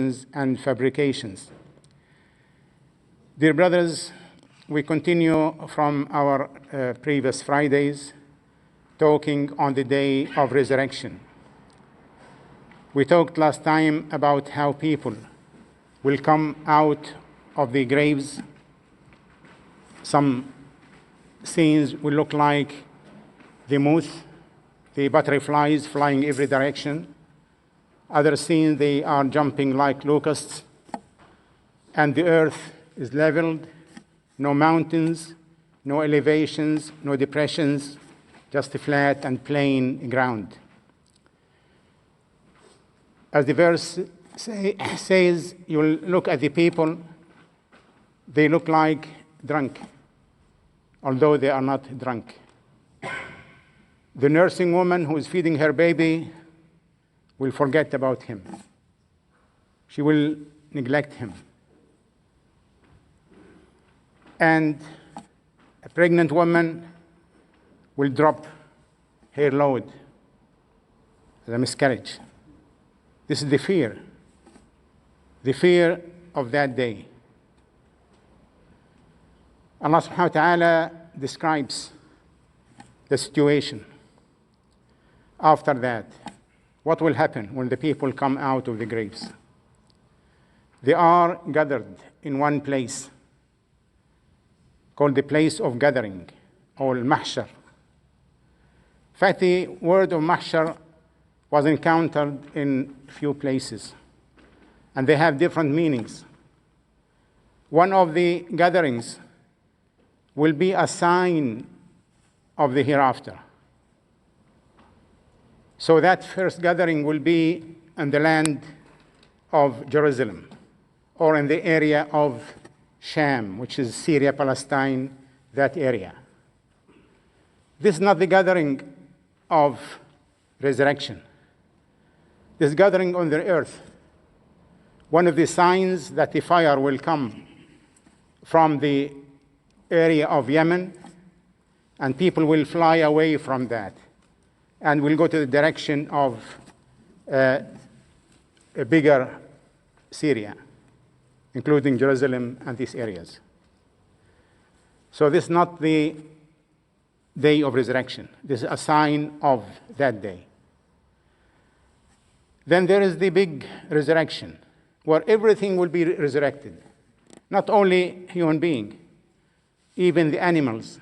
and fabrications. Dear brothers, we continue from our previous Fridays talking on the day of resurrection. We talked last time about how people will come out of the graves. Some scenes will look like the moth, the butterflies flying every direction. Other scenes, they are jumping like locusts. And the earth is leveled, no mountains, no elevations, no depressions, just a flat and plain ground. As the verse says, you'll look at the people, they look like drunk, although they are not drunk. The nursing woman who is feeding her baby will forget about him. She will neglect him. And a pregnant woman will drop her load as a miscarriage. This is the fear of that day. Allah subhanahu wa ta'ala describes the situation after that. What will happen when the people come out of the graves? They are gathered in one place called the place of gathering, or al-mahshar. In fact, the word of mahshar was encountered in few places, and they have different meanings. One of the gatherings will be a sign of the hereafter. So that first gathering will be in the land of Jerusalem, or in the area of Sham, which is Syria, Palestine, that area. This is not the gathering of resurrection. This gathering on the earth. One of the signs that the fire will come from the area of Yemen, and people will fly away from that and will go to the direction of a bigger Syria, including Jerusalem and these areas. So this is not the day of resurrection. This is a sign of that day. Then there is the big resurrection, where everything will be resurrected. Not only human being, even the animals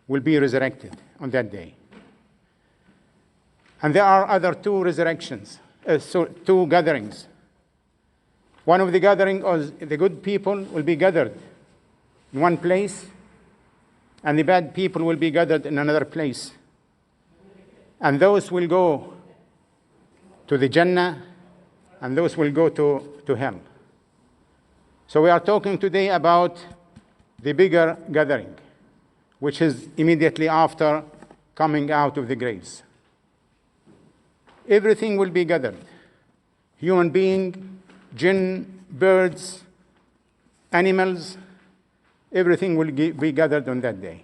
will be resurrected on that day. And there are other two resurrections, two gatherings. One of the gatherings of the good people will be gathered in one place, and the bad people will be gathered in another place. And those will go to the Jannah, and those will go to hell. So we are talking today about the bigger gathering, which is immediately after coming out of the graves. Everything will be gathered. Human being, jinn, birds, animals, everything will be gathered on that day.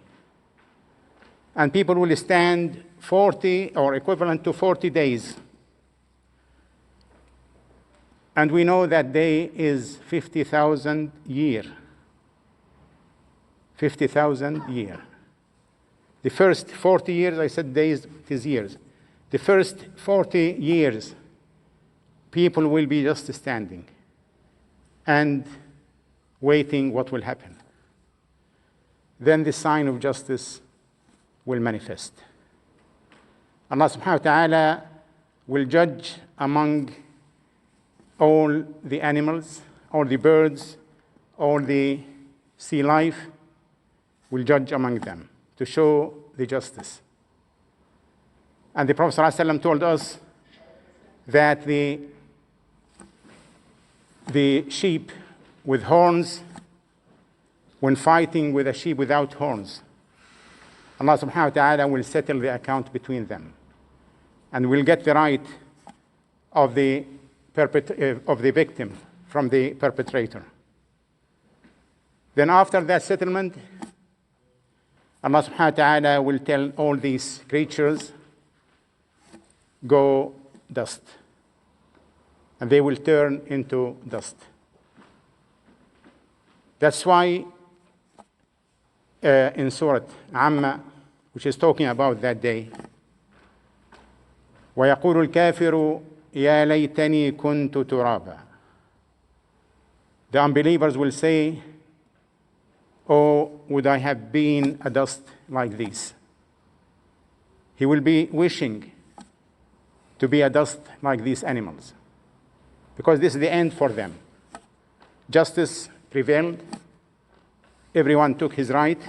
And people will stand 40 or equivalent to 40 days. And we know that day is 50,000 year. 50,000 year. The first 40 years, I said days, it is years. The first 40 years, people will be just standing and waiting what will happen. Then the sign of justice will manifest. Allah subhanahu wa ta'ala will judge among all the animals, all the birds, all the sea life, will judge among them to show the justice. And the Prophet ﷺ told us that the sheep with horns, when fighting with a sheep without horns, Allah subhanahu wa ta'ala will settle the account between them and will get the right of the victim from the perpetrator. Then after that settlement, Allah subhanahu wa ta'ala will tell all these creatures, go dust. and they will turn into dust. That's why in Surah Amma, which is talking about that day, وَيَقُولُ الْكَافِرُ يَا لَيْتَنِي كُنْتُ تُرَابًا. The unbelievers will say, oh, would I have been a dust like this? He will be wishing to be a dust like these animals, because this is the end for them. Justice prevailed, everyone took his right,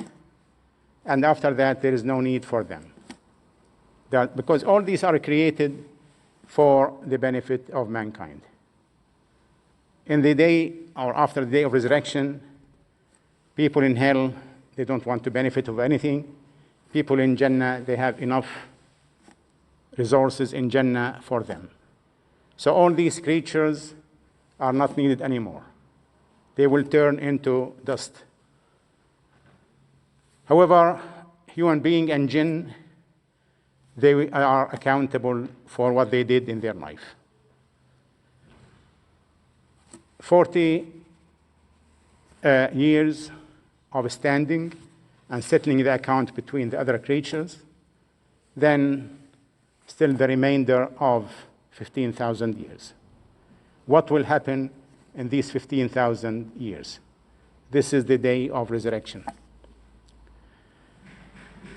and after that there is no need for them. Because all these are created for the benefit of mankind. In the day or after the day of resurrection, people in hell, they don't want to benefit of anything. People in Jannah, they have enough resources in Jannah for them. So all these creatures are not needed anymore. They will turn into dust. However, human being and jinn, they are accountable for what they did in their life. 40 years of standing and settling the account between the other creatures, then still the remainder of 15,000 years. What will happen in these 15,000 years? This is the day of resurrection.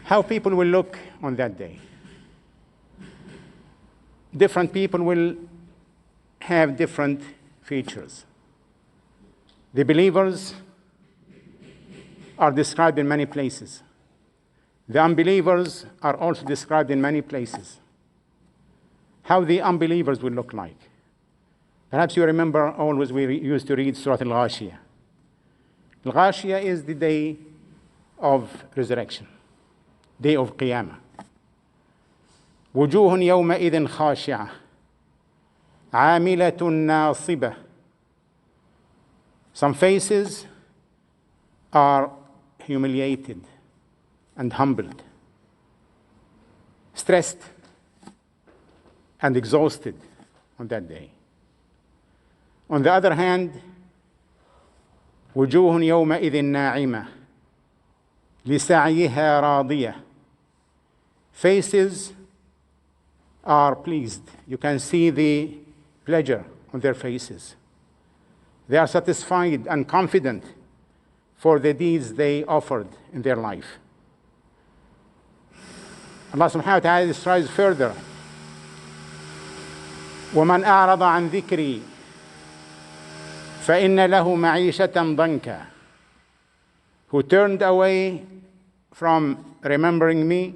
How people will look on that day? Different people will have different features. The believers are described in many places. The unbelievers are also described in many places. How the unbelievers will look like. Perhaps you remember always we used to read Surah Al-Ghashiyah. Al-Ghashiyah is the day of resurrection, day of Qiyamah. وجوه يومئذ خاشعة عاملة ناصبة. Some faces are humiliated and humbled, stressed and exhausted on that day. On the other hand, وجوه يومئذ ناعمة لسعيها راضية. Faces are pleased. You can see the pleasure on their faces. They are satisfied and confident for the deeds they offered in their life. Allah subhanahu wa ta'ala describes further, وَمَنْ أَعْرَضَ عَنْ ذِكْرِي فَإِنَّ لَهُ مَعِيشَةً ضَنْكًا. Who turned away from remembering me,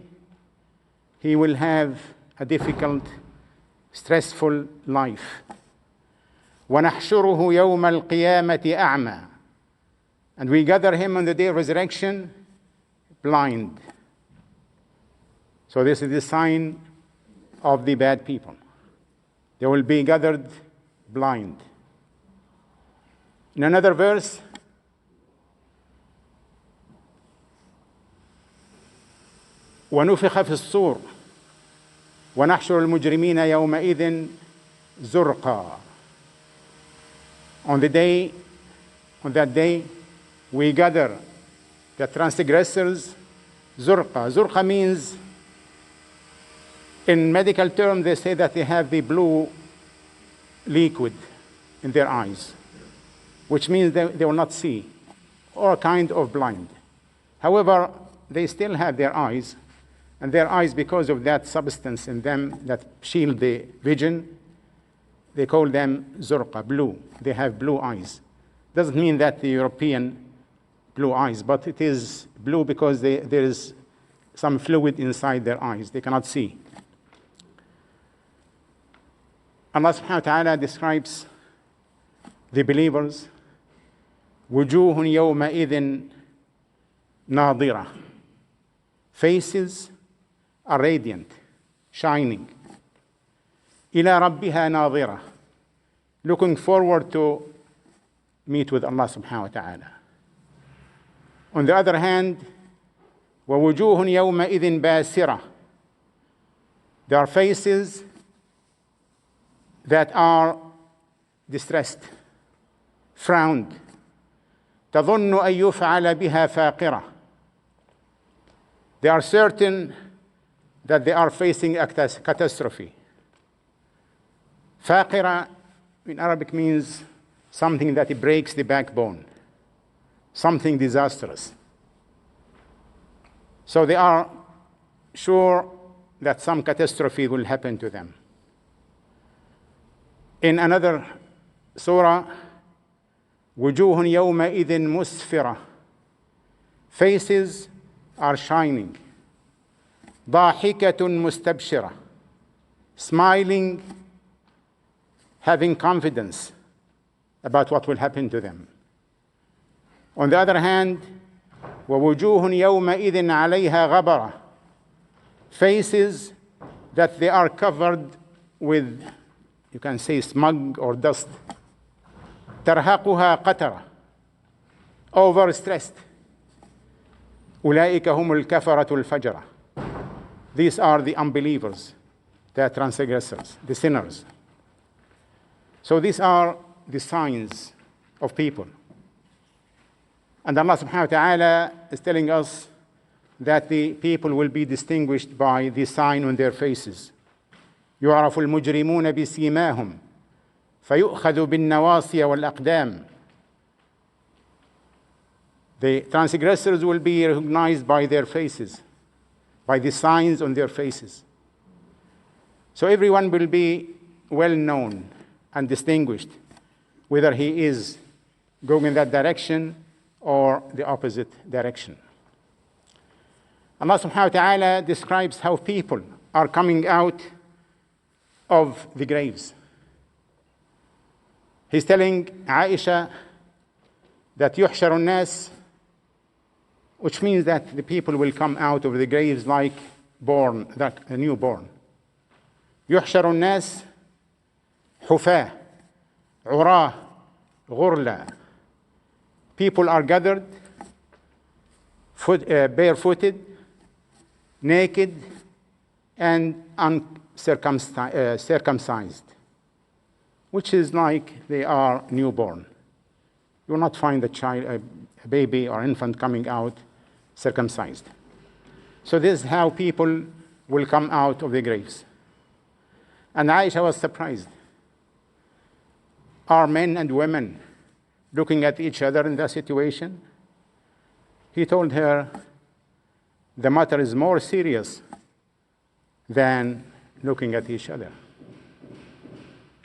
he will have a difficult, stressful life. وَنَحْشُرُهُ يَوْمَ الْقِيَامَةِ أَعْمَى. And we gather him on the day of resurrection blind. So this is the sign of the bad people. They will be gathered blind. In another verse, وَنُفِخَ فِي الصُّورِ وَنَحْشُرُ الْمُجْرِمِينَ يَوْمَئِذٍ زُرْقًا. On that day, we gather the transgressors zurqa. Zurqa means, in medical terms, they say that they have the blue liquid in their eyes, which means they will not see, or kind of blind. However, they still have their eyes, and their eyes, because of that substance in them that shield the vision, they call them zurqa, blue. They have blue eyes. Doesn't mean that the European blue eyes, but it is blue because there is some fluid inside their eyes. They cannot see. Allah subhanahu wa ta'ala describes the believers, وُجُوهٌ يَوْمَئِذٍ نَاضِرَةٌ. Faces are radiant, shining. إِلَى رَبِّهَا نَاظِرَةٌ. Looking forward to meet with Allah subhanahu wa ta'ala. On the other hand, وَوُجُوهٌ يَوْمَئِذٍ بَاسِرَةٌ. There are faces that are distressed, frowned. تظن أن يفعل بها فاقرة. They are certain that they are facing a catastrophe. فاقرة in Arabic means something that breaks the backbone, something disastrous. So they are sure that some catastrophe will happen to them. In another surah, وجوه يومئذ مسفرة. Faces are shining. ضاحكة مستبشرة. Smiling, having confidence about what will happen to them. On the other hand, ووجوه يومئذ عليها غبرة. Faces that they are covered with, you can say, smog or dust. ترهقها قترة. Overstressed. أولئك هم الكفرة الفجرة. These are the unbelievers, the transgressors, the sinners. So these are the signs of people. And Allah subhanahu wa ta'ala is telling us that the people will be distinguished by the sign on their faces. يعرف المجرمون بسيماهم فيؤخذ بالنواصي والأقدام. The transgressors will be recognized by their faces, by the signs on their faces. So everyone will be well known and distinguished, whether he is going in that direction or the opposite direction. Allah subhanahu wa ta'ala describes how people are coming out of the graves. He's telling Aisha that يحشر الناس, which means that the people will come out of the graves like born, like a newborn. يحشر الناس حفاة عراة غرلا. People are gathered, barefooted, naked, and uncircumcised, which is like they are newborn. You will not find a child, a baby or infant coming out circumcised. So this is how people will come out of the graves. And Aisha was surprised. Are men and women looking at each other in that situation? He told her the matter is more serious than looking at each other.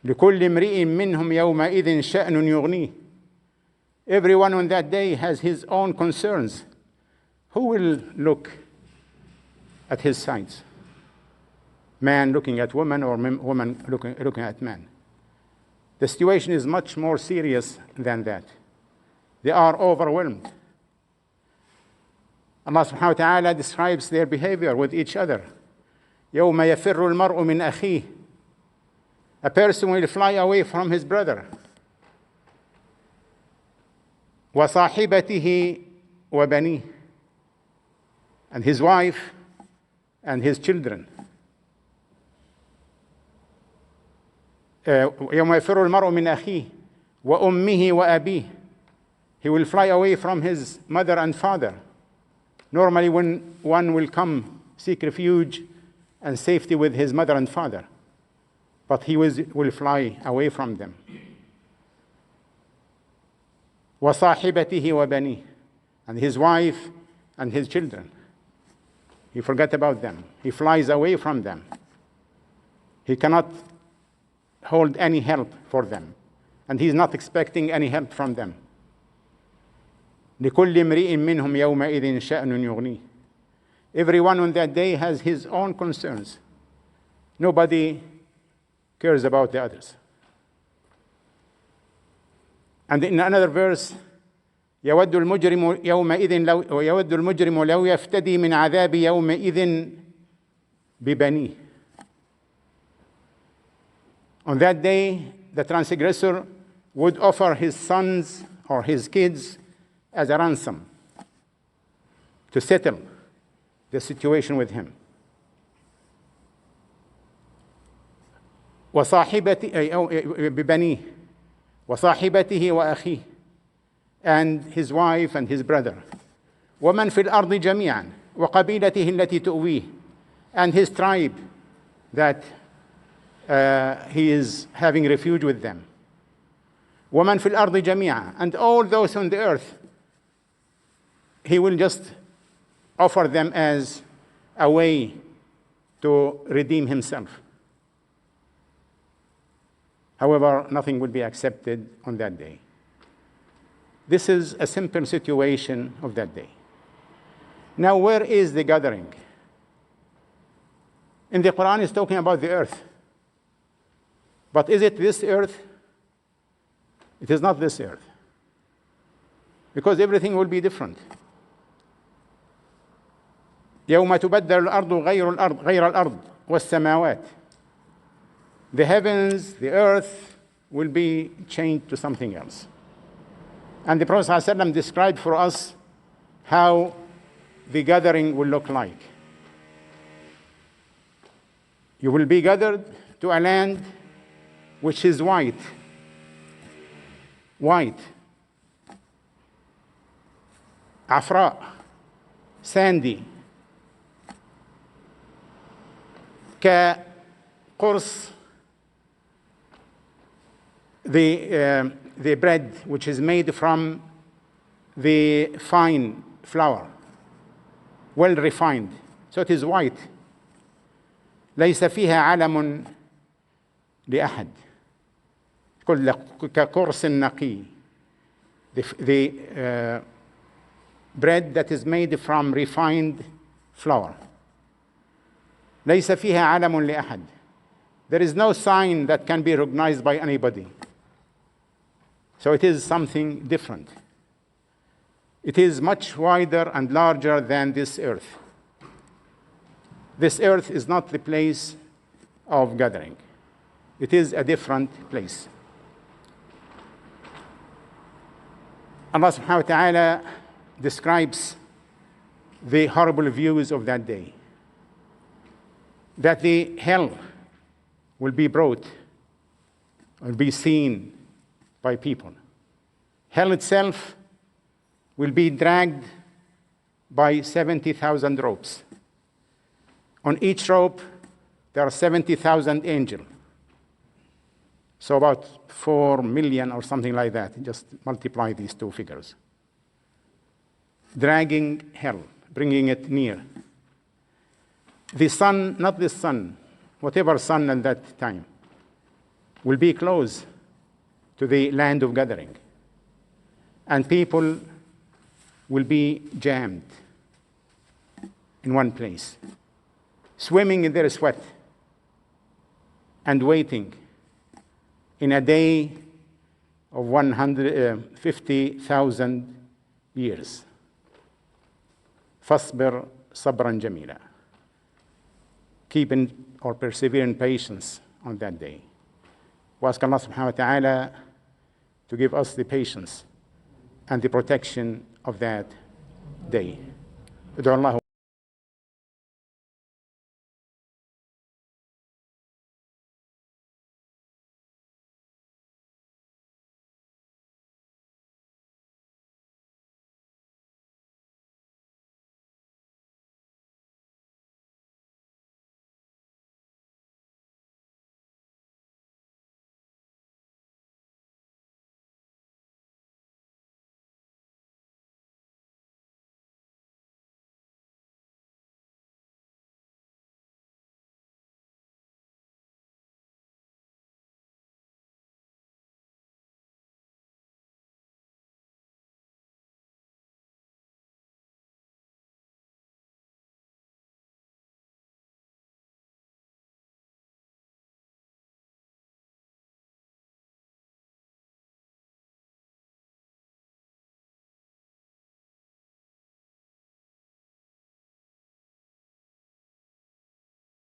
لكل امرئ منهم يومئذ شأن يغنيه. Everyone on that day has his own concerns. Who will look at his sides? Man looking at woman, or woman looking at man? The situation is much more serious than that. They are overwhelmed. Allah subhanahu wa ta'ala describes their behavior with each other. يوم يفر المرء من أخيه. A person will fly away from his brother. وصاحبته وبنيه. And his wife and his children. يوم يفر المرء من أخيه وأمه وأبيه. He will fly away from his mother and father. Normally when one will come seek refuge and safety with his mother and father, but he will fly away from them. وصاحبته وبنيه. And his wife and his children. He forgot about them. He flies away from them. He cannot hold any help for them. And he's not expecting any help from them. لكل امرئ منهم يومئذ شأن يغنيه. Everyone on that day has his own concerns. Nobody cares about the others. And in another verse, يود المجرم لو يفتدي من عذاب يومئذ ببنيه. On that day, the transgressor would offer his sons or his kids as a ransom to settle the situation with him. وصاحبته ببنيه. وصاحبته وأخيه, and his wife and his brother, ومن في الأرض جميعا, وقبيلته التي تؤويه, and his tribe that he is having refuge with them, ومن في الأرض جميعا, and all those on the earth. He will just offer them as a way to redeem himself. However, nothing will be accepted on that day. This is a simple situation of that day. Now, where is the gathering? In the Quran, it's talking about the earth. But is it this earth? It is not this earth. Because everything will be different. يوم تبدل الأرض غير الأرض والسماوات. The heavens, the earth will be changed to something else. And the Prophet ﷺ described for us how the gathering will look like. You will be gathered to a land which is white. White. عفراء. Sandy. كقرص, the bread which is made from the fine flour, well refined, so it is white. ليس فيها علم لأحد. كقرص نقي. The bread that is made from refined flour. ليس فيها علم لأحد. There is no sign that can be recognized by anybody. So it is something different. It is much wider and larger than this earth. This earth is not the place of gathering. It is a different place. Allah subhanahu wa ta'ala describes the horrible views of that day. That the hell will be brought, will be seen by people. Hell itself will be dragged by 70,000 ropes. On each rope, there are 70,000 angels. So about 4 million or something like that. Just multiply these two figures. Dragging hell, bringing it near. The sun, not the sun, whatever sun at that time, will be close to the land of gathering. And people will be jammed in one place, swimming in their sweat and waiting in a day of 150,000 years. فاصبر صبرا جميلا. Keep or persevere in patience on that day. We ask Allah subhanahu wa ta'ala to give us the patience and the protection of that day. ادعوا الله